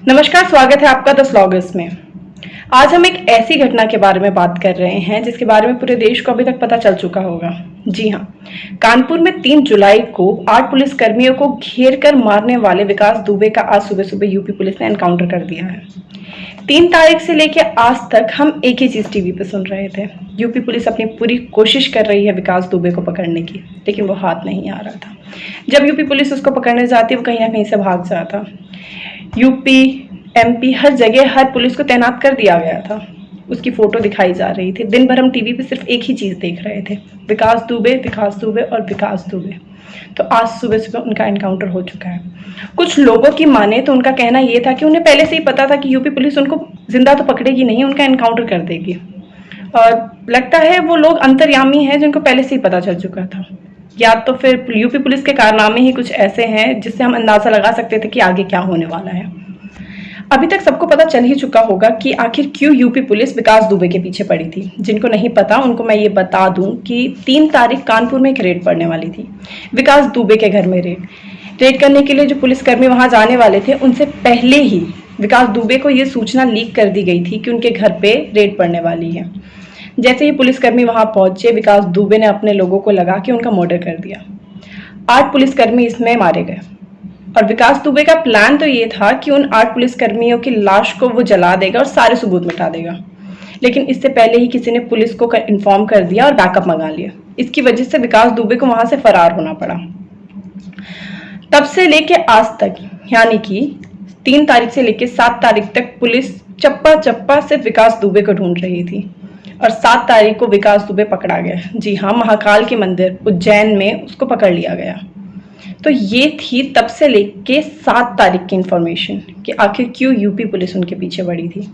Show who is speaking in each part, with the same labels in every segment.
Speaker 1: नमस्कार, स्वागत है आपका 10 अगस्त में। आज हम एक ऐसी घटना के बारे में बात कर रहे हैं जिसके बारे में पूरे देश को अभी तक पता चल चुका होगा। जी हाँ, कानपुर में 3 जुलाई को 8 पुलिसकर्मियों को घेर कर मारने वाले विकास दुबे का आज सुबह सुबह यूपी पुलिस ने एनकाउंटर कर दिया है। 3 तारीख से लेकर आज तक हम एक ही चीज टीवी पे सुन रहे थे। यूपी पुलिस अपनी पूरी कोशिश कर रही है विकास दुबे को पकड़ने की, लेकिन वो हाथ नहीं आ रहा था। जब यूपी पुलिस उसको पकड़ने जाती वो कहीं ना कहीं से भाग जाता। यूपी, एमपी, हर जगह हर पुलिस को तैनात कर दिया गया था। उसकी फोटो दिखाई जा रही थी। दिन भर हम टीवी पे सिर्फ एक ही चीज देख रहे थे, विकास दुबे, विकास दुबे और विकास दुबे। तो आज सुबह सुबह उनका एनकाउंटर हो चुका है। कुछ लोगों की माने तो उनका कहना यह था कि उन्हें पहले से ही पता था कि यूपी पुलिस उनको जिंदा तो पकड़ेगी नहीं, उनका एनकाउंटर कर देगी। और लगता है वो लोग अंतर्यामी हैं जिनको पहले से ही पता चल चुका था, या तो फिर यूपी पुलिस के कारनामे ही कुछ ऐसे हैं जिससे हम अंदाजा लगा सकते थे कि आगे क्या होने वाला है। अभी तक सबको पता चल ही चुका होगा कि आखिर क्यों यूपी पुलिस विकास दुबे के पीछे पड़ी थी। जिनको नहीं पता उनको मैं ये बता दूं कि 3 तारीख कानपुर में एक रेड पड़ने वाली थी, विकास दुबे के घर में रेड करने के लिए जो पुलिसकर्मी वहां जाने वाले थे उनसे पहले ही विकास दुबे को ये सूचना लीक कर दी गई थी कि उनके घर पे रेड पड़ने वाली है। जैसे ही पुलिसकर्मी वहां पहुंचे, विकास दुबे ने अपने लोगों को लगा के उनका मर्डर कर दिया। 8 पुलिसकर्मी इसमें मारे गए और विकास दुबे का प्लान तो ये था कि उन 8 पुलिसकर्मियों की लाश को वो जला देगा और सारे सबूत मिटा देगा। लेकिन इससे पहले ही किसी ने पुलिस को इन्फॉर्म कर दिया और बैकअप मंगा लिया। इसकी वजह से विकास दुबे को वहां से फरार होना पड़ा। तब से लेके आज तक, यानी कि 3 तारीख से लेके 7 तारीख तक पुलिस चप्पा चप्पा सिर्फ विकास दुबे को ढूंढ रही थी और 7 तारीख को विकास दुबे पकड़ा गया। जी हाँ, महाकाल के मंदिर उज्जैन में उसको पकड़ लिया गया। तो ये थी तब से लेके 7 तारीख की इंफॉर्मेशन कि आखिर क्यों यूपी पुलिस उनके पीछे पड़ी थी।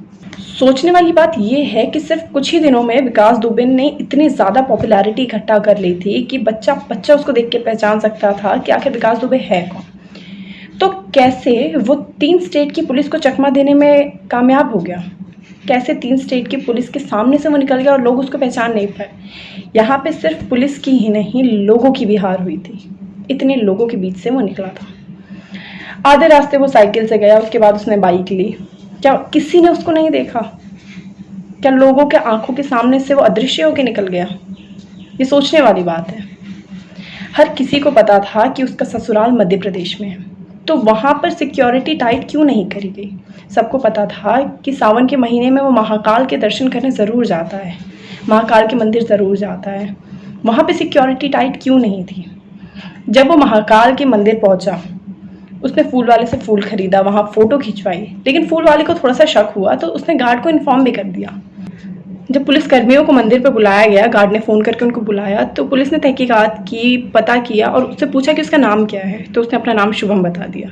Speaker 1: सोचने वाली बात यह है कि सिर्फ कुछ ही दिनों में विकास दुबे ने इतनी ज्यादा पॉपुलैरिटी इकट्ठा कर ली थी कि बच्चा उसको देख के पहचान सकता था कि आखिर विकास दुबे है कौन। तो कैसे वो 3 स्टेट की पुलिस को चकमा देने में कामयाब हो गया, कैसे 3 स्टेट की पुलिस के सामने से वो निकल गया और लोग उसको पहचान नहीं पाए। यहाँ पे सिर्फ पुलिस की ही नहीं, लोगों की भी हार हुई थी। इतने लोगों के बीच से वो निकला था। आधे रास्ते वो साइकिल से गया, उसके बाद उसने बाइक ली। क्या किसी ने उसको नहीं देखा? क्या लोगों के आंखों के सामने से वो अदृश्य होकर निकल गया? ये सोचने वाली बात है। हर किसी को पता था कि उसका ससुराल मध्य प्रदेश में है, तो वहां पर सिक्योरिटी टाइट क्यों नहीं करी गई? सबको पता था कि सावन के महीने में वो महाकाल के दर्शन करने जरूर जाता है, महाकाल के मंदिर जरूर जाता है। वहां पे सिक्योरिटी टाइट क्यों नहीं थी? जब वो महाकाल के मंदिर पहुंचा, उसने फूल वाले से फूल खरीदा, वहां फोटो खिंचवाई, लेकिन फूल वाले को थोड़ा सा शक हुआ तो उसने गार्ड को इन्फॉर्म भी कर दिया। जब पुलिस कर्मियों को मंदिर पर बुलाया गया, गार्ड ने फोन करके उनको बुलाया, तो पुलिस ने तहकीकात की, पता किया और उससे पूछा कि उसका नाम क्या है, तो उसने अपना नाम शुभम बता दिया।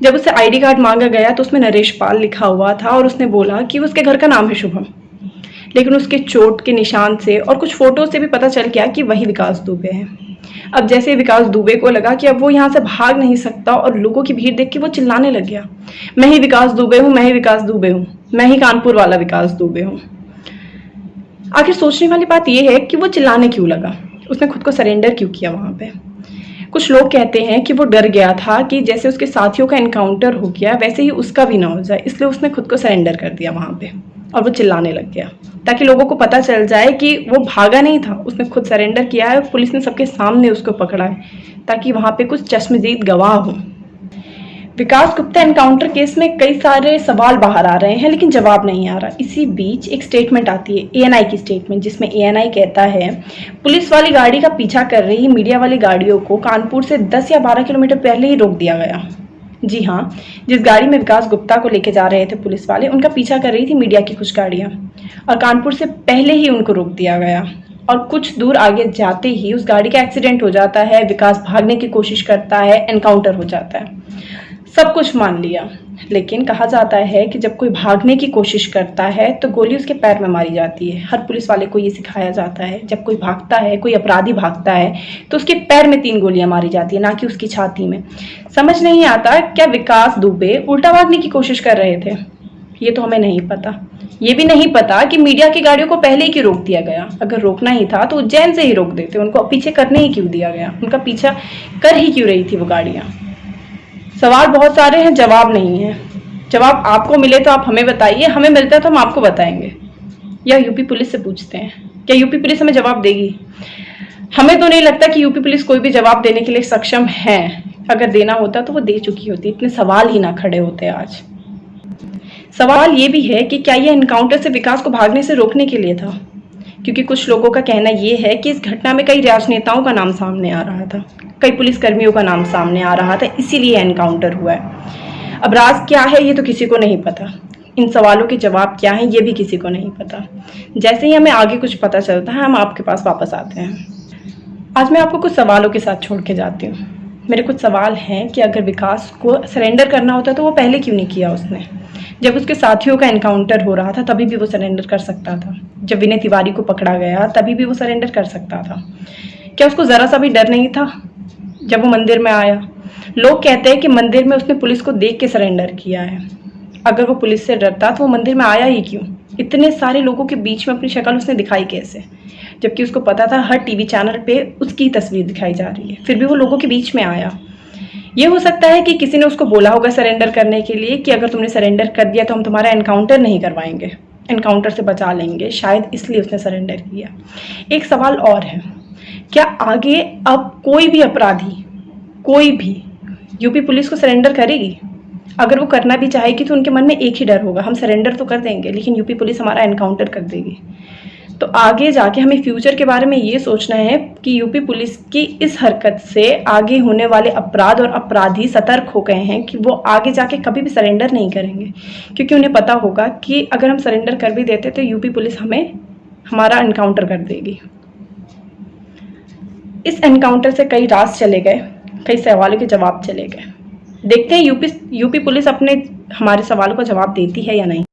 Speaker 1: जब उससे आईडी कार्ड मांगा गया तो उसमें नरेश पाल लिखा हुआ था और उसने बोला कि उसके घर का नाम है शुभम। लेकिन उसके चोट के निशान से और कुछ फोटो से भी पता चल गया कि वही विकास दुबे है। अब जैसे विकास दुबे को लगा कि अब वो यहाँ से भाग नहीं सकता और लोगों की भीड़ देख के वो चिल्लाने लग गया, मैं ही विकास दुबे हूँ, मैं ही विकास दुबे हूँ, मैं ही कानपुर वाला विकास दुबे हूँ। आखिर सोचने वाली बात यह है कि वो चिल्लाने क्यों लगा, उसने खुद को सरेंडर क्यों किया वहां पे। कुछ लोग कहते हैं कि वो डर गया था कि जैसे उसके साथियों का एनकाउंटर हो गया वैसे ही उसका भी ना हो जाए, इसलिए उसने खुद को सरेंडर कर दिया वहां पे और वो चिल्लाने लग गया ताकि लोगों को पता चल जाए कि वो भागा नहीं था, उसने खुद सरेंडर किया है। पुलिस ने सबके सामने उसको पकड़ा है ताकि वहां पे कुछ चश्मदीद गवाह हो। विकास गुप्ता एनकाउंटर केस में कई सारे सवाल बाहर आ रहे हैं लेकिन जवाब नहीं आ रहा। इसी बीच एक स्टेटमेंट आती है, एएनआई की स्टेटमेंट, जिसमें एएनआई कहता है पुलिस वाली गाड़ी का पीछा कर रही मीडिया वाली गाड़ियों को कानपुर से 10 या 12 किलोमीटर पहले ही रोक दिया गया। जी हाँ, जिस गाड़ी में विकास गुप्ता को लेके जा रहे थे पुलिस वाले, उनका पीछा कर रही थी मीडिया की कुछ गाड़ियां और कानपुर से पहले ही उनको रोक दिया गया और कुछ दूर आगे जाते ही उस गाड़ी का एक्सीडेंट हो जाता है, विकास भागने की कोशिश करता है, एनकाउंटर हो जाता है। सब कुछ मान लिया, लेकिन कहा जाता है कि जब कोई भागने की कोशिश करता है तो गोली उसके पैर में मारी जाती है। हर पुलिस वाले को ये सिखाया जाता है, जब कोई भागता है, कोई अपराधी भागता है तो उसके पैर में 3 गोलियां मारी जाती है, ना कि उसकी छाती में। समझ नहीं आता क्या विकास दुबे उल्टा भागने की कोशिश कर रहे थे? ये तो हमें नहीं पता। ये भी नहीं पता कि मीडिया की गाड़ियों को पहले ही क्यों रोक दिया गया। अगर रोकना ही था तो उज्जैन से ही रोक देते, उनको पीछे करने ही क्यों दिया गया, उनका पीछा कर ही क्यों रही थी वो गाड़ियां। सवाल बहुत सारे हैं, जवाब नहीं है। जवाब आपको मिले तो आप हमें बताइए, हमें मिलता है तो हम आपको बताएंगे, या यूपी पुलिस से पूछते हैं? क्या यूपी पुलिस हमें जवाब देगी? हमें तो नहीं लगता कि यूपी पुलिस कोई भी जवाब देने के लिए सक्षम है। अगर देना होता तो वो दे चुकी होती, इतने सवाल ही ना खड़े होते आज। सवाल ये भी है कि क्या ये एनकाउंटर से विकास को भागने से रोकने के लिए था? क्योंकि कुछ लोगों का कहना ये है कि इस घटना में कई राजनेताओं का नाम सामने आ रहा था, कई पुलिसकर्मियों का नाम सामने आ रहा था, इसीलिए एनकाउंटर हुआ है। अब राज क्या है ये तो किसी को नहीं पता, इन सवालों के जवाब क्या हैं ये भी किसी को नहीं पता। जैसे ही हमें आगे कुछ पता चलता है हम आपके पास वापस आते हैं। आज मैं आपको कुछ सवालों के साथ छोड़ के जाती हूँ। मेरे कुछ सवाल हैं कि अगर विकास को सरेंडर करना होता तो वो पहले क्यों नहीं किया उसने? जब उसके साथियों का एनकाउंटर हो रहा था तभी भी वो सरेंडर कर सकता था। जब विनय तिवारी को पकड़ा गया तभी भी वो सरेंडर कर सकता था। क्या उसको ज़रा सा भी डर नहीं था जब वो मंदिर में आया? लोग कहते हैं कि मंदिर में उसने पुलिस को देख के सरेंडर किया है। अगर वो पुलिस से डरता तो वो मंदिर में आया ही क्यों? इतने सारे लोगों के बीच में अपनी शक्ल उसने दिखाई कैसे, जबकि उसको पता था हर टीवी चैनल पे उसकी तस्वीर दिखाई जा रही है, फिर भी वो लोगों के बीच में आया? ये हो सकता है कि किसी ने उसको बोला होगा सरेंडर करने के लिए कि अगर तुमने सरेंडर कर दिया तो हम तुम्हारा एनकाउंटर नहीं करवाएंगे, एनकाउंटर से बचा लेंगे, शायद इसलिए उसने सरेंडर किया। एक सवाल और है, क्या आगे अब कोई भी अपराधी, कोई भी यूपी पुलिस को सरेंडर करेगी? अगर वो करना भी चाहेगी तो उनके मन में एक ही डर होगा, हम सरेंडर तो कर देंगे लेकिन यूपी पुलिस हमारा एनकाउंटर कर देगी। तो आगे जाके हमें फ्यूचर के बारे में ये सोचना है कि यूपी पुलिस की इस हरकत से आगे होने वाले अपराध और अपराधी सतर्क हो गए हैं कि वो आगे जाके कभी भी सरेंडर नहीं करेंगे, क्योंकि उन्हें पता होगा कि अगर हम सरेंडर कर भी देते तो यूपी पुलिस हमारा एनकाउंटर कर देगी। इस एनकाउंटर से कई राज चले गए, कई सवालों के जवाब चले गए। देखते हैं यूपी पुलिस हमारे सवालों का जवाब देती है या नहीं।